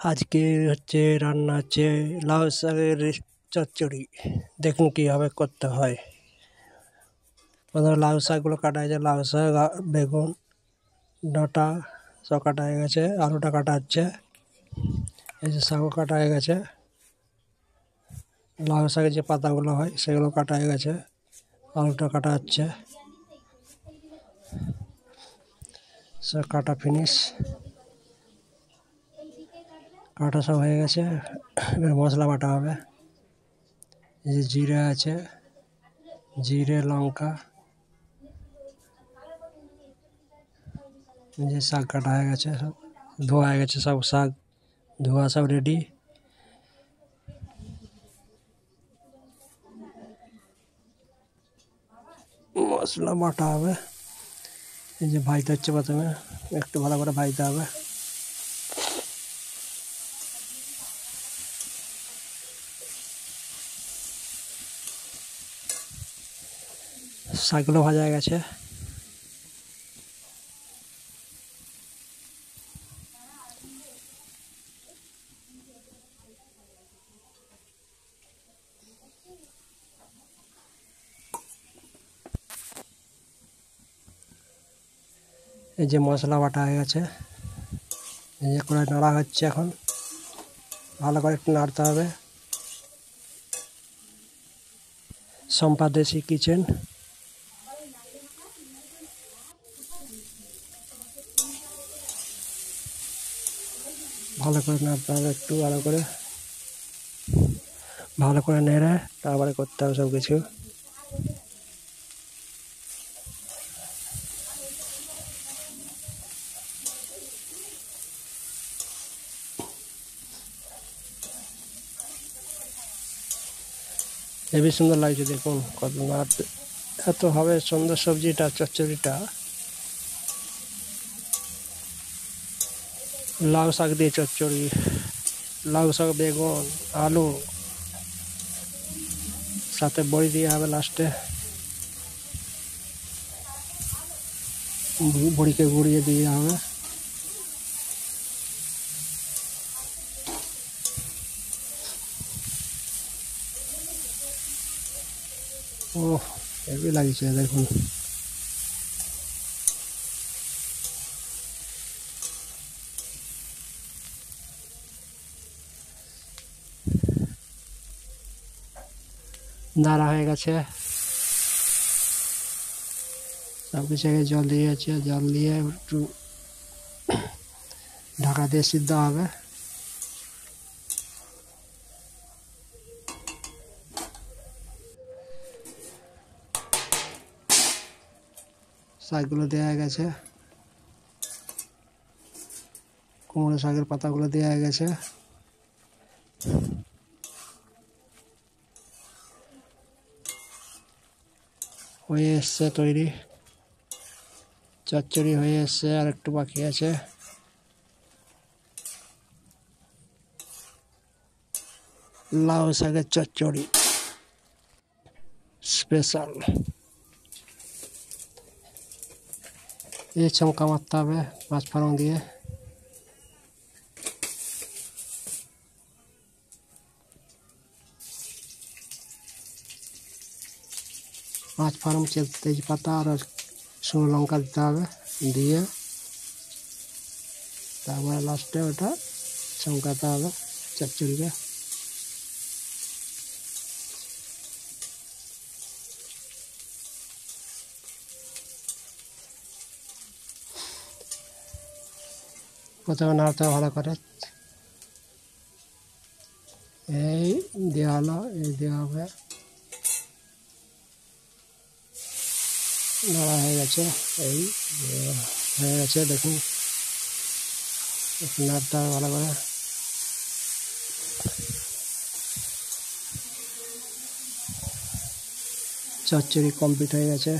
আজকে হচ্ছে রান্না হচ্ছে লাউ শাকের চচ্চড়ি। দেখুন কীভাবে করতে হয়। প্রথমে লাউ শাকগুলো কাটা হয়েছে, লাউ শাক বেগুন ডাঁটা সব কাটা হয়ে গেছে, আলুটা কাটা হচ্ছে, এই যে শাকও কাটা হয়ে গেছে, লাউ শাকের যে পাতাগুলো হয় সেগুলো কাটা হয়ে গেছে, আলুটা কাটা হচ্ছে, সব কাটা ফিনিশ, কাটা সব হয়ে গেছে। এবার মশলা বাটা হবে। এই যে জিরা আছে, জিরে লঙ্কা, এই যে শাক কাটা হয়ে গেছে, সব ধোয়া হয়ে গেছে, সব শাক ধোয়া সব রেডি। মশলা বাটা হবে, এই যে ভাজতে হচ্ছে, প্রথমে একটু ভালো করে ভাজতে হবে। শাকগুলো ভাজা হয়ে গেছে। এই যে মশলা বাটা হয়ে গেছে, এই যে করে নাড়া হচ্ছে, এখন ভালো করে একটু নাড়তে হবে। সম্পা দেশি কিচেন। ভালো করে নাড়তে হবে, একটু ভালো করে নেড়ে তারপরে করতে হবে সব কিছু। হেবি সুন্দর লাগছে, দেখুন কত নাড়তে, এত হবে সুন্দর সবজিটা, চচ্চড়িটা। লাউ শাক দিয়ে চচ্চড়ি, লাউ শাক বেগুন আলু, সাথে বড়ি দিয়ে হবে লাস্টে, বড়িকে গুঁড়িয়ে দিয়ে হবে। ও হেবি লাগছে, দেখুন। নাড়া হয়ে গেছে, সব কিছু জল দিয়েছে, জল দিয়ে একটু ঢাকা দিয়ে সিদ্ধ হবে। শাকগুলো দেওয়া গেছে, কুমড়ো শাকের পাতাগুলো দেওয়া গেছে। হয়ে এসছে তৈরি, চচ্চড়ি হয়ে এসছে, আর একটু বাকি আছে। লাউ শাকের চচ্চড়ি স্পেশাল। এই চমকা মারতে হবে পাঁচফোড়ন দিয়ে। পাঁচফোড়ন, তেজপাতা আর শুকনো লঙ্কা দিতে হবে, দিয়ে তারপরে লাস্টে ওটা চমকাতে হবে চচ্চড়িকে। প্রথমে নাড়তে হবে ভালো করে, এই দেওয়া হলো, এই দেওয়া হবে, নাড়া হয়ে গেছে, এই হয়ে গেছে, দেখুন নাড়তে হবে ভালো করে। চচ্চড়ি কমপ্লিট হয়ে গেছে।